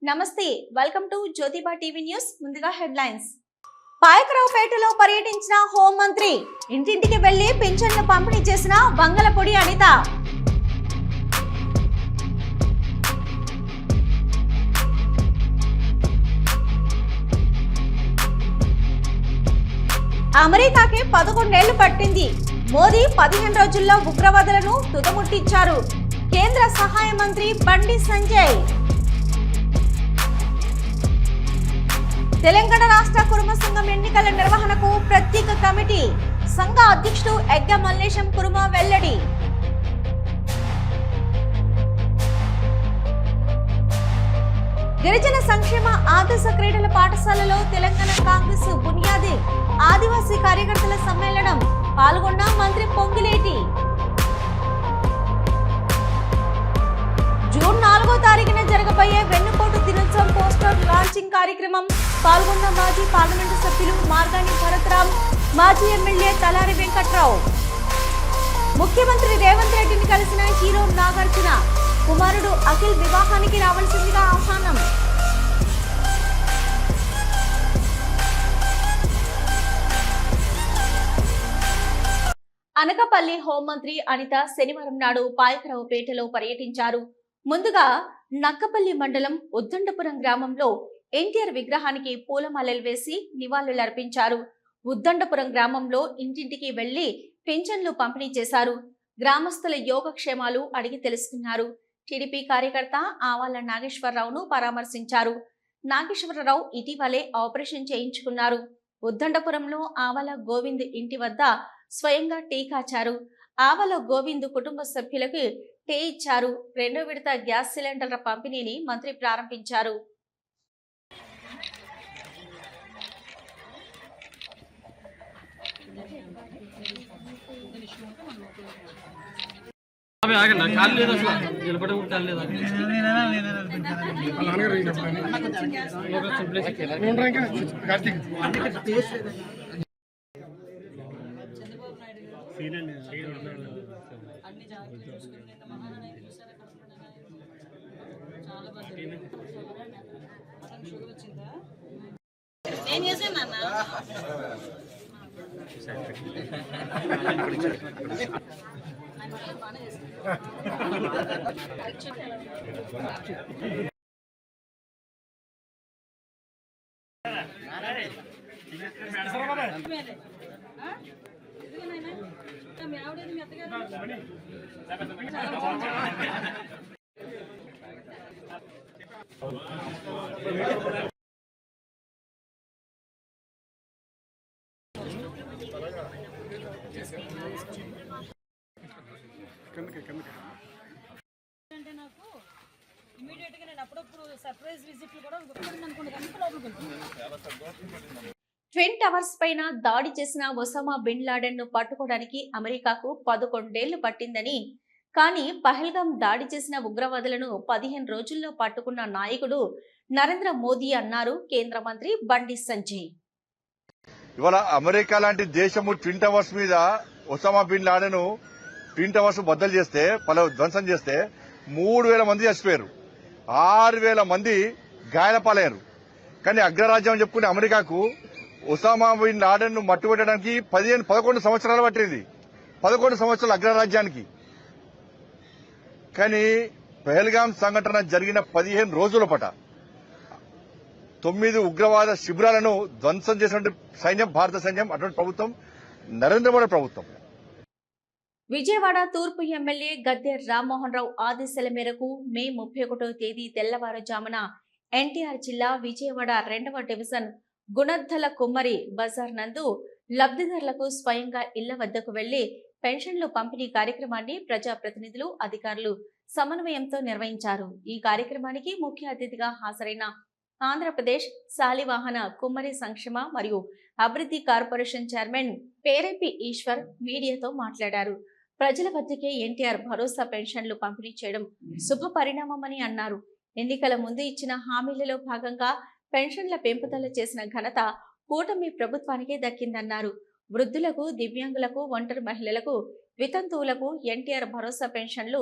నమస్తే, welcome to Jyotiba TV news. ముందుగా headlines. పాయకరావుపేటలో పర్యటించిన హోంమంత్రి, ఇంటింటికి వెళ్లి పింఛన్లు పంపిణీ చేసిన బంగలపొడి అనిత. అమెరికాకి 11 ఏళ్లు పట్టింది. మోదీ 15 రోజుల్లో ఉగ్రవాదులను తుదముట్టించారు. కేంద్ర సహాయ మంత్రి బండి సంజయ్. తెలంగాణ రాష్ట్ర కురుమ సంఘం ఎన్నికల నిర్వహణకు ప్రత్యేక కమిటీ. సంఘ అధ్యక్షుడు ఎగ్గ మల్లేశం కురుమ వెల్లడి. గిరిజన సంక్షేమ ఆదర్శ క్రీడల పాఠశాలలో తెలంగాణ కాంగ్రెస్ బునియాది ఆదివాసీ కార్యకర్తల సమ్మేళనం. పాల్గొన్న మంత్రి పొంగిలేటి. జూన్ 4వ తారీఖున జరగబోయే వెన్నుపోటు దినోత్సవం పోస్టర్ లాంచింగ్ కార్యక్రమం. పాల్గొన్న మాజీ పార్లమెంటు సభ్యులు మార్గాని భరత్రామ్, మాజీ ఎమ్మెల్యే తలారి వెంకట్రావు. ముఖ్యమంత్రి రేవంత్ రెడ్డిని కలిసిన హీరో నాగార్జున. కుమారుడు అఖిల్ వివాహానికి రావాల్సిందిగా ఆహ్వానం. అనకాపల్లి హోంమంత్రి అనిత శనివారం నాడు పాయకరావుపేటలో పర్యటించారు. ముందుగా నక్కపల్లి మండలం ఉద్దండపురం గ్రామంలో ఎన్టీఆర్ విగ్రహానికి పూలమాలలు వేసి నివాళులర్పించారు. ఉద్దండపురం గ్రామంలో ఇంటింటికి వెళ్లి పింఛన్లు పంపిణీ చేశారు. గ్రామస్తుల యోగక్షేమాలు అడిగి తెలుసుకున్నారు. టీడీపీ కార్యకర్త ఆవాల నాగేశ్వరరావును పరామర్శించారు. నాగేశ్వరరావు ఇటీవలే ఆపరేషన్ చేయించుకున్నారు. ఉద్దండపురంలో ఆవాల గోవింద్ ఇంటి వద్ద స్వయంగా టీ కాచారు. ఆవాల గోవింద్ కుటుంబ సభ్యులకు టీ ఇచ్చారు. 2వ విడత గ్యాస్ సిలిండర్ల పంపిణీని మంత్రి ప్రారంభించారు. ఏం చేశాను అన్న? అంటే నాకు ఇమీడియట్ గా నేను అప్పుడప్పుడు సర్ప్రైజ్ విజిట్లు కూడా ట్విన్ టవర్స్ పైన దాడి చేసిన ఒసామా బిన్ లాడెన్ ను పట్టుకోవడానికి అమెరికాకు 11 ఏళ్లు పట్టిందని, కానీ పహల్గాం దాడి చేసిన ఉగ్రవాదులను 15 రోజుల్లో పట్టుకున్న నాయకుడు నరేంద్ర మోదీ అన్నారు కేంద్ర మంత్రి బండి సంజయ్. ఇవాళ అమెరికా లాంటి దేశము ట్విన్ టవర్స్ మీద Osama bin Laden twin towers బద్దలు చేస్తే ధ్వంసం చేస్తే 3000 మంది చచ్చిపోయారు, 6000 మంది గాయాలపాలయ్యారు. కానీ అగ్రరాజ్యం అని చెప్పుకునే అమెరికాకు ఒసామా బిన్ లాడెన్ ను మట్టుబెట్టడానికి 11 సంవత్సరాలు పట్టింది. 11 సంవత్సరాలు అగ్రరాజ్యానికి. కానీ పహల్గాం సంఘటన జరిగిన 15 రోజుల పాట 9 ఉగ్రవాద శిబిరాలను ధ్వంసం చేసినటువంటి సైన్యం భారత సైన్యం, అటువంటి ప్రభుత్వం నరేంద్ర మోడీ ప్రభుత్వం. విజయవాడ తూర్పు ఎమ్మెల్యే గద్దె రామ్మోహన్ రావు ఆదేశాల మేరకు మే 31వ తేదీ తెల్లవారుజామున ఎన్టీఆర్ జిల్లా విజయవాడ 2వ డివిజన్ గుణద్దల కుమ్మరి బజార్ నందు లబ్ధిదారులకు స్వయంగా ఇళ్ల వద్దకు వెళ్లి పెన్షన్లు పంపిణీ కార్యక్రమాన్ని ప్రజాప్రతినిధులు, అధికారులు సమన్వయంతో నిర్వహించారు. ఈ కార్యక్రమానికి ముఖ్య అతిథిగా హాజరైన ఆంధ్రప్రదేశ్ శాలివాహన కుమ్మరి సంక్షేమ మరియు అభివృద్ధి కార్పొరేషన్ చైర్మన్ పేరెపి ఈశ్వర్ మీడియాతో మాట్లాడారు. ప్రజల వద్దకే ఎన్టీఆర్ భరోసా పెన్షన్లు పంపిణీ చేయడం శుభ పరిణామమని అన్నారు. ఎన్నికల ముందు ఇచ్చిన హామీలలో భాగంగా పెన్షన్ల పెంపుదల చేసిన ఘనత కూటమి ప్రభుత్వానికే దక్కిందన్నారు. వృద్ధులకు, దివ్యాంగులకు, ఒంటరి మహిళలకు, వితంతువులకు ఎన్టీఆర్ భరోసా పెన్షన్లు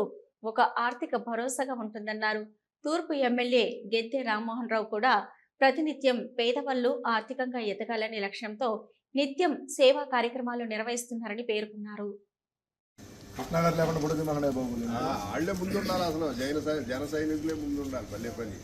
ఒక ఆర్థిక భరోసాగా ఉంటుందన్నారు. తూర్పు ఎమ్మెల్యే గెద్దె రామ్మోహన్ రావు కూడా ప్రతినిత్యం పేదవాళ్లు ఆర్థికంగా ఎదగాలనే లక్ష్యంతో నిత్యం సేవా కార్యక్రమాలు నిర్వహిస్తున్నారని పేర్కొన్నారు. వాళ్ళే ముందుండాలి, అసలు జన సైనికులే ముందుండాలి పల్లె పల్లి.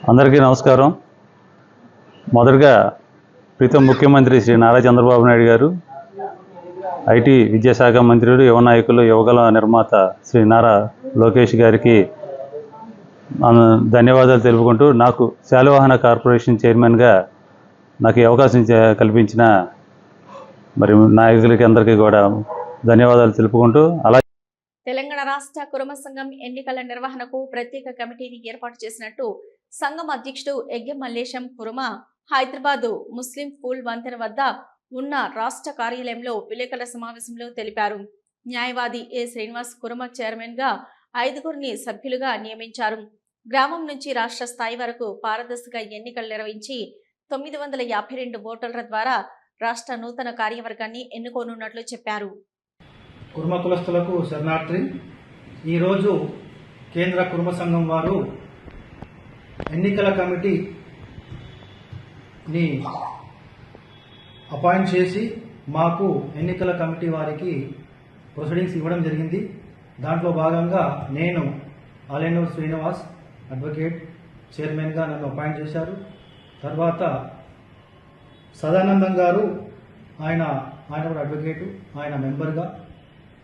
అందరికీ నమస్కారం. మొదటగా ప్రీతం ముఖ్యమంత్రి శ్రీ నారా చంద్రబాబు నాయుడు గారు, ఐటీ విద్యాశాఖ మంత్రులు, యువ నాయకులు, యువగల నిర్మాత శ్రీ నారా లోకేష్ గారికి ధన్యవాదాలు తెలుపుకుంటూ, నాకు శాలివాహన కార్పొరేషన్ చైర్మన్గా నాకు ఈ అవకాశం కల్పించిన మరి నాయకులకి అందరికీ కూడా ధన్యవాదాలు తెలుపుకుంటూ, అలాగే తెలంగాణ రాష్ట్ర కురుమ సంఘం ఎన్నికల నిర్వహణకు ప్రత్యేక కమిటీని ఏర్పాటు చేసినట్టు సంఘం అధ్యక్షుడు ఎగ్గె మల్లేశం కురుమ హైదరాబాద్ ముస్లిం స్కూల్ వంతెన వద్ద ఉన్న రాష్ట్ర కార్యాలయంలో విలేకరుల సమావేశంలో తెలిపారు. న్యాయవాది ఏ శ్రీనివాస్ కురుమ చైర్మన్ గా 5గురిని సభ్యులుగా నియమించారు. గ్రామం నుంచి రాష్ట్ర స్థాయి వరకు పారదర్శక ఎన్నికలు నిర్వహించి 952 ఓటర్ల ద్వారా రాష్ట్ర నూతన కార్యవర్గాన్ని ఎన్నుకోనున్నట్లు చెప్పారు. కుర్మ కులస్తులకు శరణార్థి. ఈరోజు కేంద్ర కుర్మ సంఘం వారు ఎన్నికల కమిటీని అపాయింట్ చేసి మాకు ఎన్నికల కమిటీ వారికి ప్రొసీడింగ్స్ ఇవ్వడం జరిగింది. దాంట్లో భాగంగా నేను ఆలెనూరు శ్రీనివాస్ అడ్వకేట్ చైర్మన్గా నన్ను అపాయింట్ చేశారు. తర్వాత సదానందం గారు ఆయన కూడా అడ్వకేటు, ఆయన మెంబర్గా.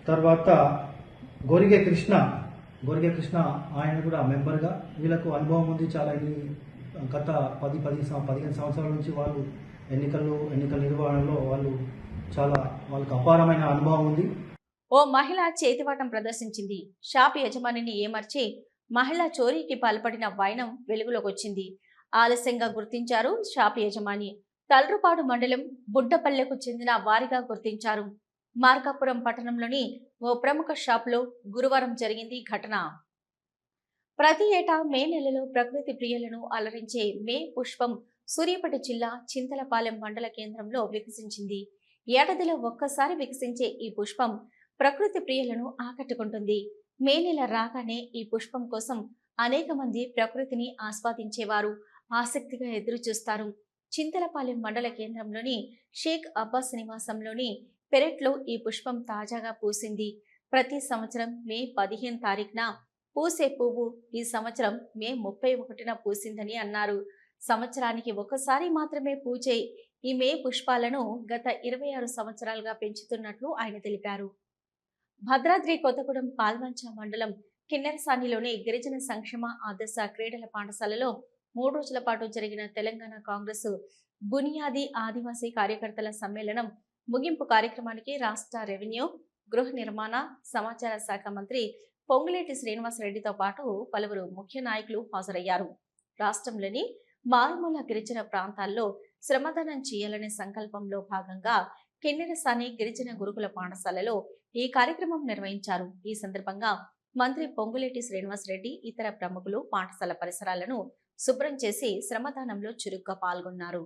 తర్వాత గొరిగే కృష్ణ ఆయన కూడా మెంబర్గా. వీళ్ళకు అనుభవం ఉంది చాలా. గత 15 సంవత్సరాల నుంచి వాళ్ళు ఎన్నికల నిర్వహణలో వాళ్ళకు అపారమైన అనుభవం ఉంది. ఓ మహిళ చేతివాటం ప్రదర్శించింది. షాప్ యజమానిని ఏమర్చి మహిళ చోరీకి పాల్పడిన వైనం వెలుగులోకి వచ్చింది. ఆలస్యంగా గుర్తించారు షాప్ యజమాని. తల్రుపాడు మండలం బుడ్డపల్లెకు చెందిన వారిగా గుర్తించారు. మార్కాపురం పట్టణంలోని ఓ ప్రముఖ షాపులో గురువారం జరిగింది ఘటన. ప్రతి ఏటా మే నెలలో ప్రకృతి ప్రియులను అలరించే మే పుష్పం సూర్యాపేట జిల్లా చింతలపాలెం మండల కేంద్రంలో వికసించింది. ఏడాదిలో ఒక్కసారి వికసించే ఈ పుష్పం ప్రకృతి ప్రియులను ఆకట్టుకుంటుంది. మే నెల రాగానే ఈ పుష్పం కోసం అనేక మంది ప్రకృతిని ఆస్వాదించేవారు ఆసక్తిగా ఎదురు చూస్తారు. చింతలపాలెం మండల కేంద్రంలోని షేక్ అబ్బాస్ నివాసంలోని పెరట్లో ఈ పుష్పం తాజాగా పూసింది. ప్రతి సంవత్సరం మే 15 తారీఖున పూసే పువ్వు ఈ సంవత్సరం మే 31న పూసిందని అన్నారు. సంవత్సరానికి ఒకసారి మాత్రమే పూచే ఈ మే పుష్పాలను గత 26 సంవత్సరాలుగా పెంచుతున్నట్లు ఆయన తెలిపారు. భద్రాద్రి కొత్తగూడెం పాల్వంచ మండలం కిన్నెరసానిలోని గిరిజన సంక్షేమ ఆదర్శ క్రీడల పాఠశాలలో 3 రోజుల పాటు జరిగిన తెలంగాణ కాంగ్రెస్ బునియాది ఆదివాసీ కార్యకర్తల సమ్మేళనం ముగింపు కార్యక్రమానికి రాష్ట్ర రెవెన్యూ, గృహ నిర్మాణ, సమాచార శాఖ మంత్రి పొంగులేటి శ్రీనివాసరెడ్డితో పాటు పలువురు ముఖ్య నాయకులు హాజరయ్యారు. రాష్ట్రంలోని మారుమూల గిరిజన ప్రాంతాల్లో శ్రమదానం చేయాలనే సంకల్పంలో భాగంగా కిన్నెరసాని గిరిజన గురుకుల పాఠశాలలో ఈ కార్యక్రమం నిర్వహించారు. ఈ సందర్భంగా మంత్రి పొంగులేటి శ్రీనివాసరెడ్డి ఇతర ప్రముఖులు పాఠశాల పరిసరాలను శుభ్రం చేసి శ్రమదానంలో చురుగ్గా పాల్గొన్నారు.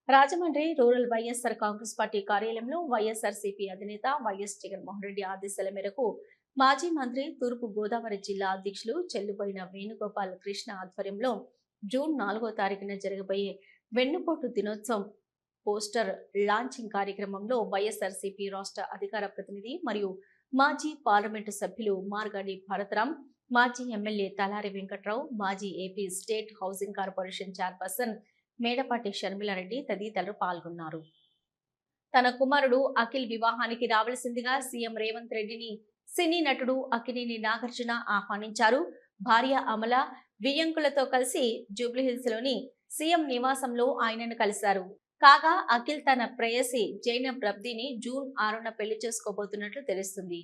రాజమండ్రి రూరల్ వైఎస్ఆర్ కాంగ్రెస్ పార్టీ కార్యాలయంలో వైఎస్ఆర్సీపీ అధినేత వైఎస్ జగన్మోహన్ రెడ్డి ఆదేశాల మేరకు మాజీ మంత్రి తూర్పు గోదావరి జిల్లా అధ్యక్షులు చెల్లుబోయిన వేణుగోపాల్ కృష్ణ ఆధ్వర్యంలో జూన్ 4వ తారీఖున జరగబోయే వెన్నుపోటు దినోత్సవం పోస్టర్ లాంచింగ్ కార్యక్రమంలో వైఎస్ఆర్సీపీ రాష్ట్ర అధికార ప్రతినిధి మరియు మాజీ పార్లమెంటు సభ్యులు మార్గాడి భరతరాం, మాజీ ఎమ్మెల్యే తలారి వెంకట్రావు, మాజీ AP state housing corporation chairperson Medapati Sharmila Reddy తదితరులు పాల్గొన్నారు. తన కుమారుడు అఖిల్ వివాహానికి రావాల్సిందిగా సీఎం రేవంత్ రెడ్డిని సినీ నటుడు అక్కినేని నాగార్జున ఆహ్వానించారు. భార్య అమల, వియ్యంకులతో కలిసి జూబ్లీహిల్స్ లోని సీఎం నివాసంలో ఆయనను కలిశారు. కాగా అఖిల్ తన ప్రేయసి జైనబ్ రబ్దీని జూన్ 6న పెళ్లి చేసుకోబోతున్నట్లు తెలుస్తుంది.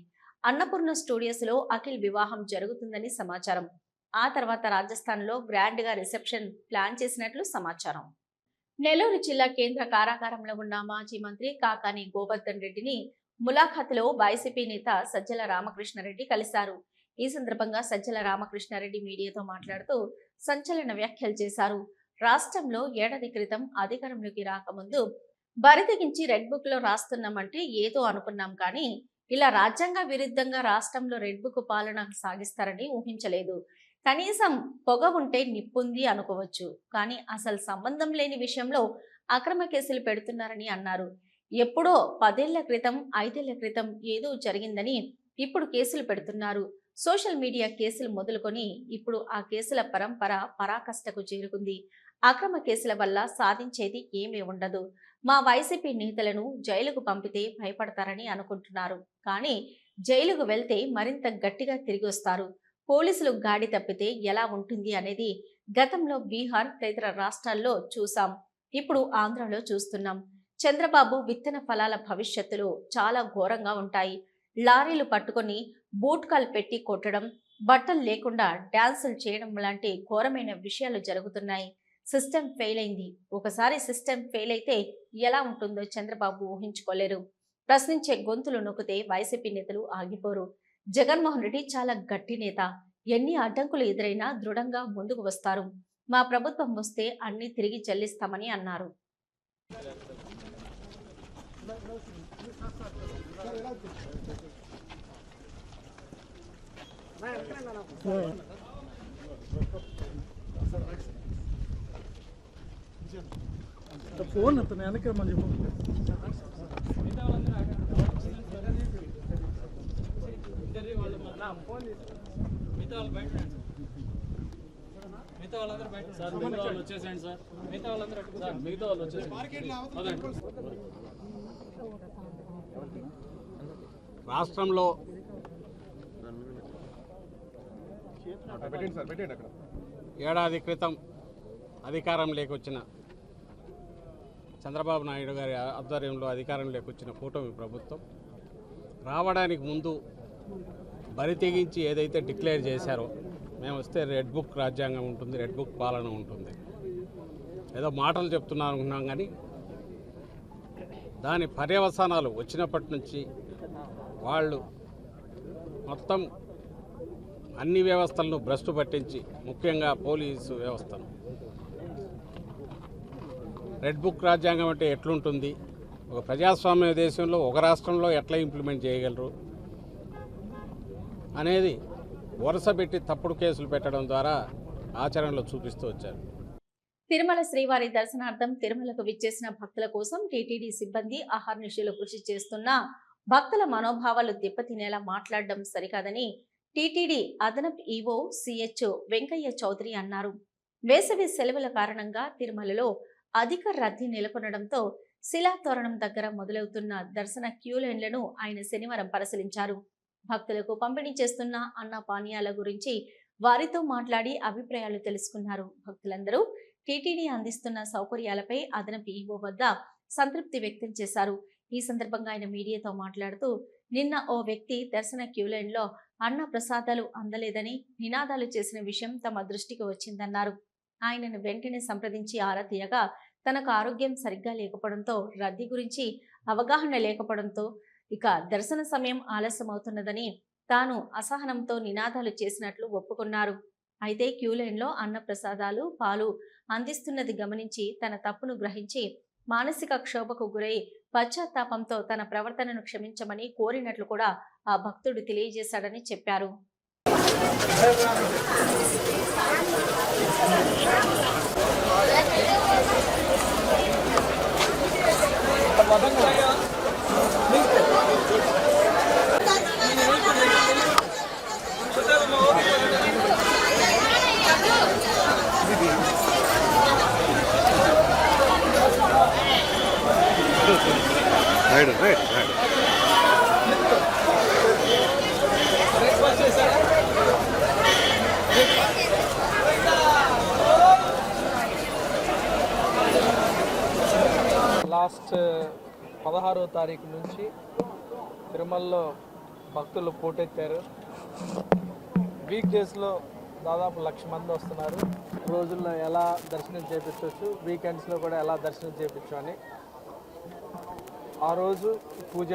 అన్నపూర్ణ స్టూడియోస్ లో అఖిల్ వివాహం జరుగుతుందని సమాచారం. ఆ తర్వాత రాజస్థాన్ లో గ్రాండ్ గా రిసెప్షన్ ప్లాన్ చేసినట్లు సమాచారం. నెల్లూరు జిల్లా కేంద్ర కారాగారంలో ఉన్న మాజీ మంత్రి కాకాని గోవర్ధన్ రెడ్డిని ములాఖాతులో వైసీపీ నేత సజ్జల రామకృష్ణారెడ్డి కలిశారు. ఈ సందర్భంగా సజ్జల రామకృష్ణారెడ్డి మీడియాతో మాట్లాడుతూ సంచలన వ్యాఖ్యలు చేశారు. రాష్ట్రంలో ఏడాది క్రితం అధికారంలోకి రాకముందు బరితెగించి రెడ్ బుక్ లో రాస్తున్నామంటే ఏదో అనుకున్నాం, కానీ ఇలా రాజ్యాంగ విరుద్ధంగా రాష్ట్రంలో రెడ్ బుక్ పాలన సాగిస్తారని ఊహించలేదు. కనీసం పొగ ఉంటే నిప్పుంది అనుకోవచ్చు, కానీ అసలు సంబంధం లేని విషయంలో అక్రమ కేసులు పెడుతున్నారని అన్నారు. ఎప్పుడో 10 ఏళ్ల క్రితం 5 ఏళ్ల క్రితం ఏదో జరిగిందని ఇప్పుడు కేసులు పెడుతున్నారు. సోషల్ మీడియా కేసులు మొదలుకొని ఇప్పుడు ఆ కేసుల పరంపర పరాకాష్ఠకు చేరుకుంది. అక్రమ కేసుల వల్ల సాధించేది ఏమీ ఉండదు. మా వైసీపీ నేతలను జైలుకు పంపితే భయపడతారని అనుకుంటున్నారు, కానీ జైలుకు వెళ్తే మరింత గట్టిగా తిరిగి వస్తారు. పోలీసులు గాడి తప్పితే ఎలా ఉంటుంది అనేది గతంలో బీహార్ తదితర రాష్ట్రాల్లో చూసాం, ఇప్పుడు ఆంధ్రలో చూస్తున్నాం. చంద్రబాబు విత్తన ఫలాల భవిష్యత్తులో చాలా ఘోరంగా ఉంటాయి. లారీలు పట్టుకొని బూట్కాలు పెట్టి కొట్టడం, బట్టలు లేకుండా డాన్సులు చేయడం లాంటి ఘోరమైన విషయాలు జరుగుతున్నాయి. సిస్టమ్ ఫెయిల్ అయింది. ఒకసారి సిస్టమ్ ఫెయిల్ అయితే ఎలా ఉంటుందో చంద్రబాబు ఊహించుకోలేరు. ప్రశ్నించే గొంతులు నొక్కితే వైసీపీ నేతలు ఆగిపోరు. జగన్మోహన్ రెడ్డి చాలా గట్టి నేత. ఎన్ని అడ్డంకులు ఎదురైనా దృఢంగా ముందుకు వస్తారు. మా ప్రభుత్వం వస్తే అన్ని తిరిగి చెల్లిస్తామని అన్నారు. ఫోన్ వెనక మళ్ళీ వచ్చేసేయండి సార్. మిగతా వాళ్ళు వచ్చేసేయండి. రాష్ట్రంలో ఏడాది క్రితం అధికారంలోకి వచ్చిన చంద్రబాబు నాయుడు గారి ఆధ్వర్యంలో అధికారంలోకి వచ్చిన కూటమి ప్రభుత్వం రావడానికి ముందు బరి తెగించి ఏదైతే డిక్లేర్ చేశారో, మేము వస్తే రెడ్ బుక్ రాజ్యాంగం ఉంటుంది, రెడ్ బుక్ పాలన ఉంటుంది, ఏదో మాటలు చెప్తున్నాను అనుకున్నాం, కానీ దాని పర్యవసానాలు వచ్చినప్పటి నుంచి వాళ్ళు మొత్తం అన్ని వ్యవస్థలను భ్రష్టు పట్టించి, ముఖ్యంగా పోలీసు వ్యవస్థను, రెడ్ బుక్ రాజ్యాంగం అంటే ఎట్లుంటుంది, ఒక ప్రజాస్వామ్య దేశంలో ఒక రాష్ట్రంలో ఎట్లా ఇంప్లిమెంట్ చేయగలరు అనేది వరుసపెట్టి తప్పుడు కేసులు పెట్టడం ద్వారా ఆచరణలో చూపిస్తూ వచ్చారు. తిరుమల శ్రీవారి దర్శనార్థం తిరుమలకు విచ్చేసిన భక్తుల కోసం టీటీడీ సిబ్బంది అహర్నిశలు కృషి చేస్తున్నా భక్తుల మనోభావాలు దెబ్బతినేలా మాట్లాడడం సరికాదని టీటీడీ అదనపు ఈవో సిహెచ్ వెంకయ్య చౌదరి అన్నారు. వేసవి సెలవుల కారణంగా తిరుమలలో అధిక రద్దీ నెలకొనడంతో శిలాతోరణం దగ్గర మొదలవుతున్న దర్శన క్యూ లైన్లను ఆయన శనివారం పరిశీలించారు. భక్తులకు పంపిణీ చేస్తున్న అన్న పానీయాల గురించి వారితో మాట్లాడి అభిప్రాయాలు తెలుసుకున్నారు. భక్తులందరూ టీటీడీ అందిస్తున్న సౌకర్యాలపై అదనపు ఈవో వద్ద సంతృప్తి వ్యక్తం చేశారు. ఈ సందర్భంగా ఆయన మీడియాతో మాట్లాడుతూ, నిన్న ఓ వ్యక్తి దర్శన క్యూ లైన్ లో అన్న ప్రసాదాలు అందలేదని నినాదాలు చేసిన విషయం తమ దృష్టికి వచ్చిందన్నారు. ఆయనను వెంటనే సంప్రదించి ఆరా తీయగా తనకు ఆరోగ్యం సరిగ్గా లేకపోవడంతో, రద్దీ గురించి అవగాహన లేకపోవడంతో, ఇక దర్శన సమయం ఆలస్యమవుతున్నదని తాను అసహనంతో నినాదాలు చేసినట్లు ఒప్పుకున్నారు. అయితే క్యూ లైన్ లో అన్న ప్రసాదాలు, పాలు అందిస్తున్నది గమనించి తన తప్పును గ్రహించి మానసిక క్షోభకు గురై పశ్చాత్తాపంతో తన ప్రవర్తనను క్షమించమని కోరినట్లు కూడా ఆ భక్తుడు తెలియజేశాడని చెప్పారు. Right right right. లాస్ట్ 16వ తారీఖు నుంచి తిరుమలలో భక్తులు పోటెత్తారు. వీక్ డేస్లో దాదాపు 1,00,000 మంది వస్తున్నారు. రోజుల్లో ఎలా దర్శనం చేయించవచ్చు, వీకెండ్స్లో కూడా ఎలా దర్శనం చేయించు అని. ఆ రోజు పూజ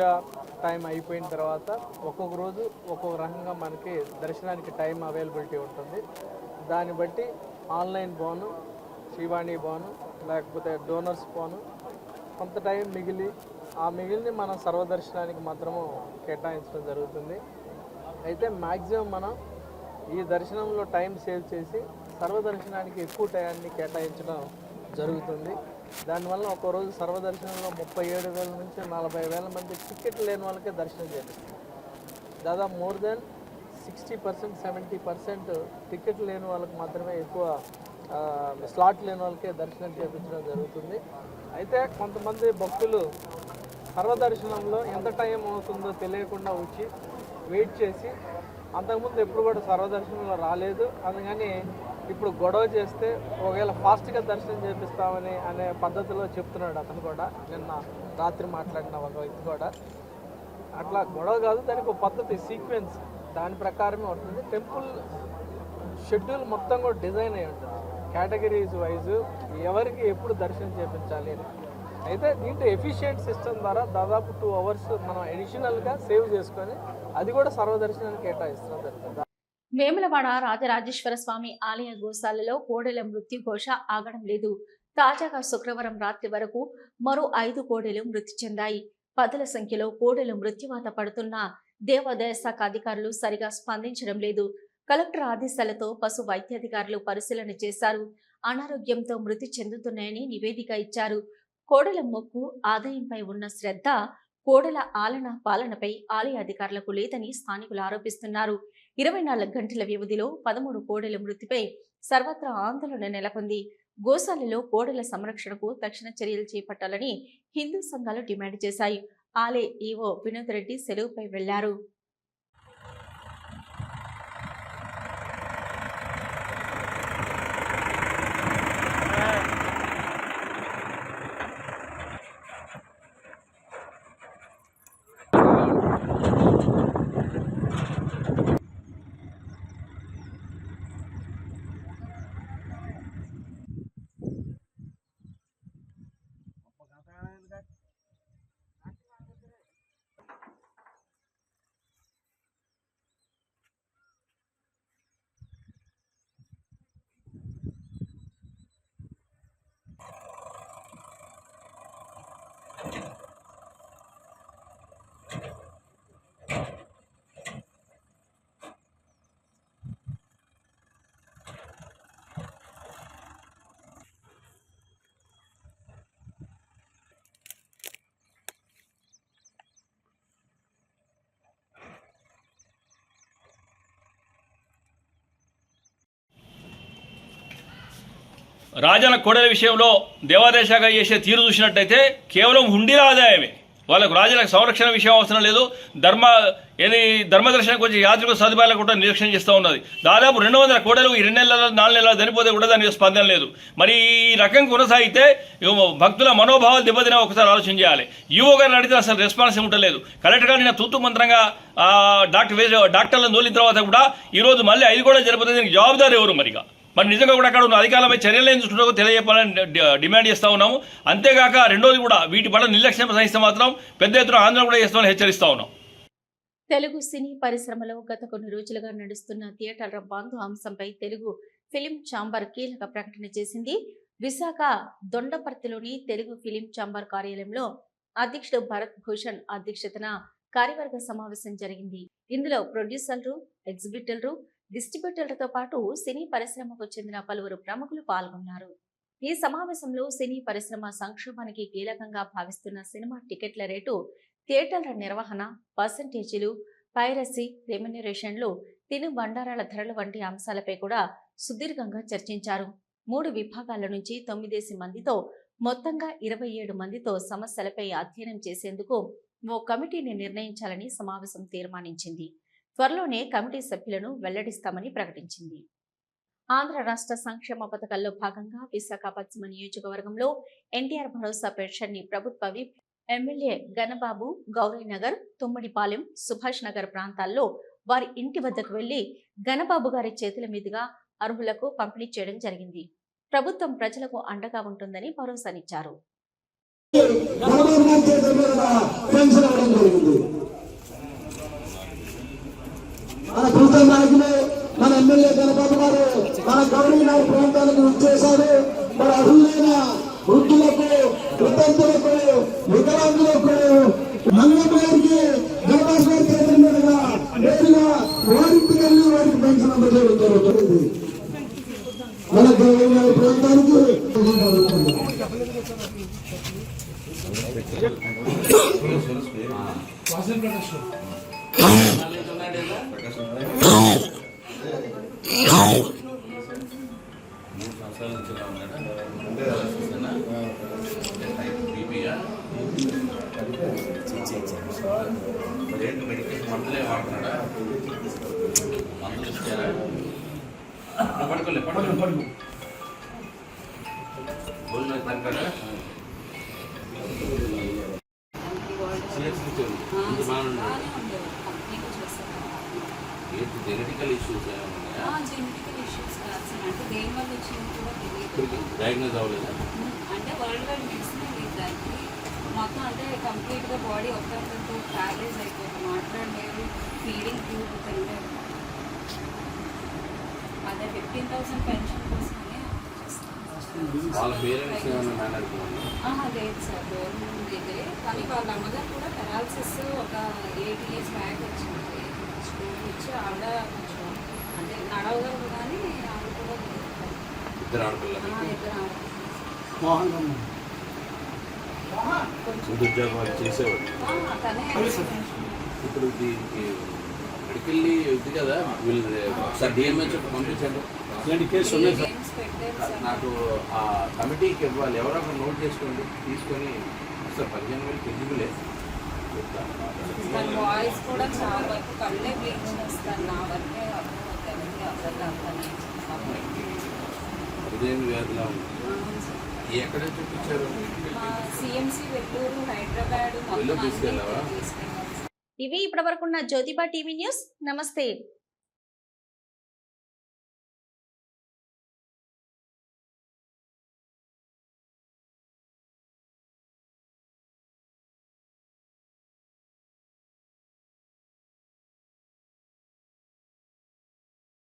టైం అయిపోయిన తర్వాత ఒక్కొక్క రోజు ఒక్కొక్క రకంగా మనకి దర్శనానికి టైం అవైలబిలిటీ ఉంటుంది. దాన్ని బట్టి ఆన్లైన్ బాను, శ్రీవాణి బాను, లేకపోతే డోనర్స్ బాను కొంత టైం ఆ మిగిలిని మనం సర్వదర్శనానికి మాత్రము కేటాయించడం జరుగుతుంది. అయితే మ్యాక్సిమం మనం ఈ దర్శనంలో టైం సేవ్ చేసి సర్వదర్శనానికి ఎక్కువ టైంని కేటాయించడం జరుగుతుంది. దానివల్ల ఒక రోజు సర్వదర్శనంలో 37,000 నుంచి 40,000 మంది టికెట్ లేని వాళ్ళకే దర్శనం చేపిస్తుంది. దాదాపు మోర్ దెన్ 60%, 70% టికెట్ లేని వాళ్ళకి మాత్రమే ఎక్కువ స్లాట్ లేని వాళ్ళకే దర్శనం చేయించడం జరుగుతుంది. అయితే కొంతమంది భక్తులు సర్వదర్శనంలో ఎంత టైం అవుతుందో తెలియకుండా వచ్చి వెయిట్ చేసి అంతకుముందు ఎప్పుడు కూడా సర్వదర్శనంలో రాలేదు, అందుకని ఇప్పుడు గొడవ చేస్తే ఒకవేళ ఫాస్ట్గా దర్శనం చేపిస్తామని అనే పద్ధతిలో చెప్తున్నాడు అతను కూడా. నిన్న రాత్రి మాట్లాడిన ఒక వ్యక్తి కూడా అట్లా గొడవ కాదు, దానికి ఒక పద్ధతి, సీక్వెన్స్, దాని ప్రకారమే ఉంటుంది. టెంపుల్ షెడ్యూల్ మొత్తం కూడా డిజైన్ అయి ఉంటుంది, కేటగిరీస్ వైజ్ ఎవరికి ఎప్పుడు దర్శనం చేయించాలి అని. అయితే దీంట్లో ఎఫిషియెంట్ సిస్టమ్ ద్వారా దాదాపు 2 hours మనం అడిషనల్గా సేవ్ చేసుకొని అది కూడా సర్వదర్శనానికి కేటాయిస్తాం జరుగుతుంది. వేములవాడ రాజరాజేశ్వర స్వామి ఆలయ గోశాలలో కోడెల మృత్యు ఘోష ఆగడం లేదు. తాజాగా శుక్రవారం రాత్రి వరకు మరో 5 కోడెలు మృతి చెందాయి. 10ల సంఖ్యలో కోడెలు మృత్యువాత పడుతున్న దేవాదాయ శాఖ అధికారులు సరిగా స్పందించడం లేదు. కలెక్టర్ ఆదేశాలతో పశు వైద్యాధికారులు పరిశీలన చేశారు. అనారోగ్యంతో మృతి చెందుతున్నాయని నివేదిక ఇచ్చారు. కోడెల మొక్కు ఆదాయంపై ఉన్న శ్రద్ధ కోడెల ఆలన పాలనపై ఆలయ అధికారులకు లేదని స్థానికులు ఆరోపిస్తున్నారు. 24 గంటల వ్యవధిలో 13 కోడెల మృతిపై సర్వత్రా ఆందోళన నెలకొంది. గోశాలలో కోడెల సంరక్షణకు తక్షణ చర్యలు చేపట్టాలని హిందూ సంఘాలు డిమాండ్ చేశాయి. ఆలయ ఈవో వినోద్ రెడ్డి సెలవుపై వెళ్లారు. రాజన్న కోడెల విషయంలో దేవాదాయ శాఖ చేసే తీరు చూసినట్టయితే కేవలం హుండీల ఆదాయమే. వాళ్ళకు రాజులకు సంరక్షణ విషయం అవసరం లేదు. ధర్మదర్శనం కొంచెం యాత్రికుల సదుపాయాలకు కూడా నిరీక్షణ చేస్తూ ఉన్నది. దాదాపు 200 కోడలు ఈ 2 నెలల 4 నెలలు చనిపోతే కూడా దానికి స్పందన లేదు. మరి ఈ రకం కొనసాగితే భక్తుల మనోభావాలు దెబ్బతిన ఒకసారి ఆలోచన చేయాలి. ఈవో గారిని అడిగితే అసలు రెస్పాన్స్ ఉండలేదు. కలెక్టర్ గారు నిన్న తూతు మంత్రంగా డాక్టర్లను తోలిన తర్వాత కూడా ఈరోజు మళ్ళీ 5 కూడా జరిపోతే దీనికి జవాబుదారు ఎవరు? మరి నిజంగా కూడా అక్కడ ఉన్న అధికారులపై చర్యలు ఏం చూసుకుంటూ తెలియజెప్పాలని డిమాండ్ చేస్తూ ఉన్నాము. అంతేగాక రెండోది కూడా వీటి పట్ల నిర్లక్ష్యం సహిస్తే మాత్రం పెద్ద ఎత్తున ఆందోళన కూడా చేస్తామని హెచ్చరిస్తూ ఉన్నాం. తెలుగు సినీ పరిశ్రమలో గత కొన్ని రోజులుగా నడుస్తున్న థియేటర్ల బంద్ అంశంపై తెలుగు ఫిలిం ఛాంబర్ కీలక ప్రకటన చేసింది. విశాఖ దొండపర్తిలోని తెలుగు ఫిలిం ఛాంబర్ కార్యాలయంలో అధ్యక్షుడు భరత్ భూషణ్ అధ్యక్షతన కార్యవర్గ సమావేశం జరిగింది. ఇందులో ప్రొడ్యూసర్లు, ఎగ్జిబిటర్లు, డిస్ట్రిబ్యూటర్లతో పాటు సినీ పరిశ్రమకు చెందిన పలువురు ప్రముఖులు పాల్గొన్నారు. ఈ సమావేశంలో సినీ పరిశ్రమ సంక్షోభానికి కీలకంగా భావిస్తున్న సినిమా టికెట్ల రేటు, థియేటర్ల నిర్వహణ, పర్సంటేజీలు, పైరసీ, రెమ్యునరేషన్లు, తిను బండారాల ధరలు వంటి అంశాలపై కూడా సుదీర్ఘంగా చర్చించారు. 3 విభాగాల నుంచి 9 మందితో మొత్తంగా 27 మందితో సమస్యలపై అధ్యయనం చేసేందుకు ఓ కమిటీని నిర్ణయించాలని సమావేశం తీర్మానించింది. త్వరలోనే కమిటీ సభ్యులను వెల్లడిస్తామని ప్రకటించింది. ఆంధ్ర రాష్ట్ర సంక్షేమ పథకాల్లో భాగంగా విశాఖ పశ్చిమ నియోజకవర్గంలో ఎన్టీఆర్ భరోసా పెన్షన్ ని ప్రభుత్వ విప్ ఎమ్మెల్యే గణబాబు గౌరీనగర్, తుమ్మడిపాలెం, సుభాష్ నగర్ ప్రాంతాల్లో వారి ఇంటి వద్దకు వెళ్లి గణబాబు గారి చేతుల మీదుగా అర్హులకు పంపిణీ చేయడం జరిగింది. ప్రభుత్వం ప్రజలకు అండగా ఉంటుందని భరోసానిచ్చారు. మన ప్రభుత్వ నాయకులు మన ఎమ్మెల్యే గణబాబు గారు మన గౌరీనగర్ ప్రాంతాలకు వచ్చేశారు. మన అర్హులైన వృద్ధులకు, వితంతులకు, వికలాంగులకు మంగమ్మ గారికి గణబాబు గారి చేతుల మీదుగా నేరుగా వారికి వెళ్ళి వారికి పెన్షన్ అందజేయడం జరుగుతుంది. మన గౌరీనగర్ ప్రాంతానికి మెడికల్ మందులే వాడుతున్నాడా? మందులు ఇచ్చారా? పడుకోలే భోజనం తింటాడా? జెనెటికల్ ఇష్యూస్ డయాగ్నోజ్ అవ్వలేదా? అంటే వరల్డ్ వైడ్ మెడిసిన్ లేదు దానికి. మొత్తం అంటే కంప్లీట్గా బాడీ ఒక్కరితో ప్యారేజ్ అయిపోతుంది. మాట్లాడలేదు, ఫీడింగ్ ట్యూబ్ తినలేదు. అదే 15,000 పెన్షన్ కోసమని వాళ్ళ పేరెంట్స్ ఏమైనా మాట్లాడుతున్నాను? లేదు సార్, గవర్నమెంట్ దగ్గరే. కానీ వాళ్ళ అమ్మగారు కూడా పెరాలసిస్ ఒక 8 years బ్యాక్ వచ్చింది. స్కూల్ నుంచి ఆవిడ కొంచెం అంటే నడవగలరు, కానీ ఆవిడ కూడా ఇద్దరు ఆడపిల్లలు. ఉద్యోగం చేసేవాడు. ఇప్పుడు దీనికి మెడికల్ ఇది కదా, వీళ్ళు ఒకసారి డిఎంహెచ్ పంపించండి. ఇలాంటి కేసు ఉన్నాయి సార్. నాకు ఆ కమిటీకి ఇవ్వాలి, ఎవరో ఒకరు నోట్ చేసుకోండి, తీసుకొని సార్ 15,000 ఎలిజిబులే. వాయిస్ కూడా చాలా వరకు కళ్ళే బ్లీచ్ చేస్తాను. నా వరకే ఉదయం వ్యాధిలా ఉంది. ఎక్కడ చూపించారు? సిఎంసి వెల్లూరు, హైదరాబాద్ తీసుకెళ్ళావా? ఇవి ఇప్పటివరకున్న జ్యోతిబా టీవీ న్యూస్. నమస్తే.